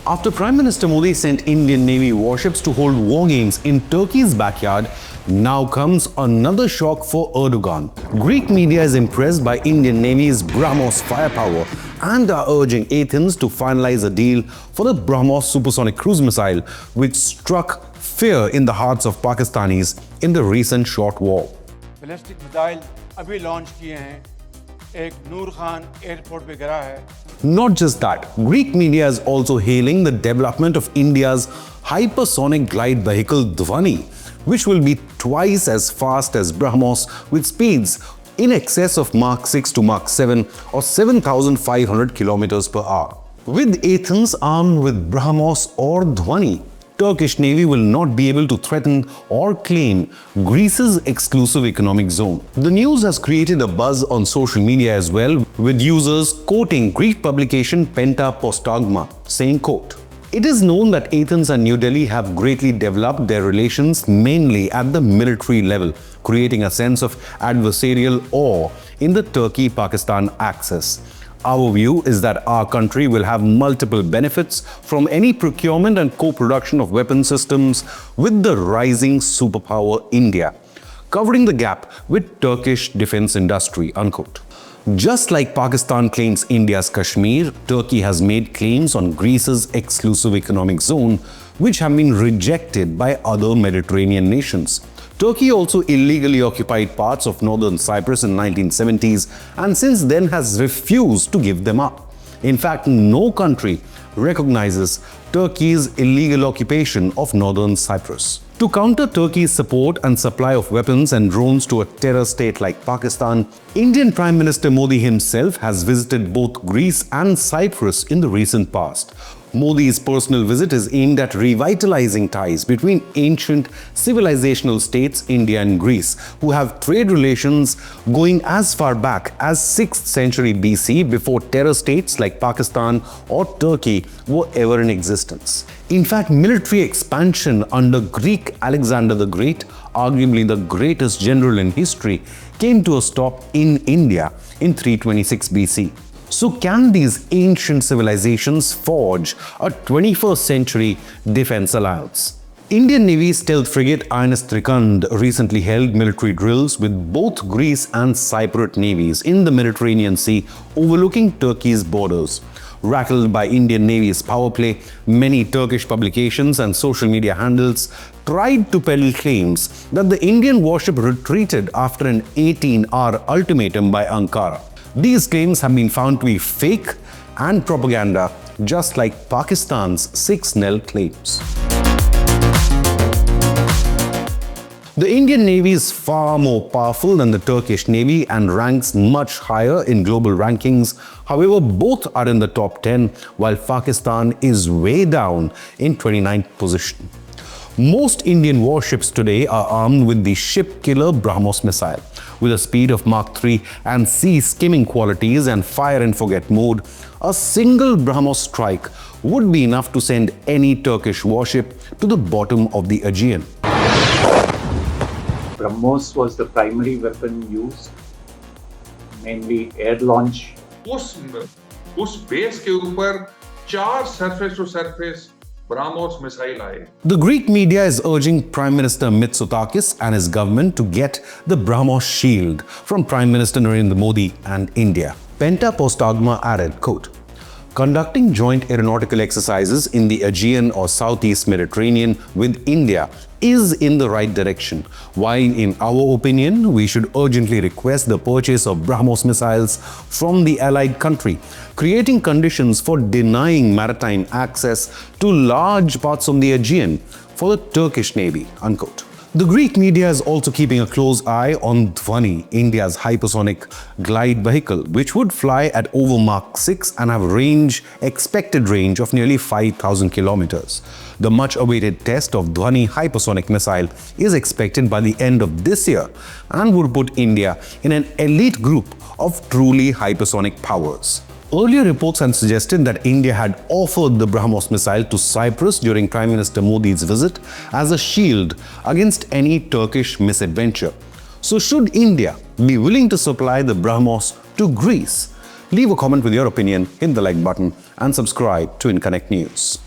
After Prime Minister Modi sent Indian Navy warships to hold war games in Turkey's backyard, now comes another shock for Erdogan. Greek media is impressed by Indian Navy's Brahmos firepower and are urging Athens to finalize a deal for the Brahmos supersonic cruise missile, which struck fear in the hearts of Pakistanis in the recent short war. Ballistic missile अभी launch किए हैं, एक नूर Khan airport पे गिरा है. Not just that, Greek media is also hailing the development of India's hypersonic glide vehicle Dhvani, which will be twice as fast as Brahmos with speeds in excess of Mach 6 to Mach 7 or 7,500 kilometers per hour. With Athens armed with Brahmos or Dhvani, Turkish Navy will not be able to threaten or claim Greece's exclusive economic zone. The news has created a buzz on social media as well, with users quoting Greek publication Pentapostagma, saying, quote, "It is known that Athens and New Delhi have greatly developed their relations mainly at the military level, creating a sense of adversarial awe in the Turkey-Pakistan axis. Our view is that our country will have multiple benefits from any procurement and co-production of weapon systems with the rising superpower India, covering the gap with Turkish defense industry," unquote. Just like Pakistan claims India's Kashmir, Turkey has made claims on Greece's exclusive economic zone, which have been rejected by other Mediterranean nations. Turkey also illegally occupied parts of northern Cyprus in 1970s and since then has refused to give them up. In fact, no country recognizes Turkey's illegal occupation of northern Cyprus. To counter Turkey's support and supply of weapons and drones to a terror state like Pakistan, Indian Prime Minister Modi himself has visited both Greece and Cyprus in the recent past. Modi's personal visit is aimed at revitalizing ties between ancient civilizational states India and Greece, who have trade relations going as far back as 6th century BC, before terror states like Pakistan or Turkey were ever in existence. In fact, military expansion under Greek Alexander the Great, arguably the greatest general in history, came to a stop in India in 326 BC. So can these ancient civilizations forge a 21st century defense alliance? Indian Navy's stealth frigate INS Trikand recently held military drills with both Greece and Cypriot navies in the Mediterranean Sea overlooking Turkey's borders. Rattled by Indian Navy's power play, many Turkish publications and social media handles tried to peddle claims that the Indian warship retreated after an 18-hour ultimatum by Ankara. These claims have been found to be fake and propaganda, just like Pakistan's 6-0 claims. The Indian Navy is far more powerful than the Turkish Navy and ranks much higher in global rankings. However, both are in the top 10, while Pakistan is way down in 29th position. Most Indian warships today are armed with the ship killer Brahmos missile. With a speed of Mach 3 and sea skimming qualities and fire and forget mode, a single Brahmos strike would be enough to send any Turkish warship to the bottom of the Aegean. Brahmos was the primary weapon used, mainly air launch. उस base के ऊपर 4 surface to surface Brahmos missile आए. The Greek media is urging Prime Minister Mitsotakis and his government to get the Brahmos shield from Prime Minister Narendra Modi and India. Pentapostagma added, quote, "Conducting joint aeronautical exercises in the Aegean or Southeast Mediterranean with India is in the right direction, while in our opinion, we should urgently request the purchase of Brahmos missiles from the allied country, creating conditions for denying maritime access to large parts of the Aegean for the Turkish Navy," unquote. The Greek media is also keeping a close eye on Dhvani, India's hypersonic glide vehicle, which would fly at over Mach 6 and have expected range of nearly 5,000 kilometers. The much-awaited test of Dhvani hypersonic missile is expected by the end of this year and would put India in an elite group of truly hypersonic powers. Earlier reports had suggested that India had offered the Brahmos missile to Cyprus during Prime Minister Modi's visit as a shield against any Turkish misadventure. So should India be willing to supply the Brahmos to Greece? Leave a comment with your opinion, hit the like button and subscribe to Inconnect News.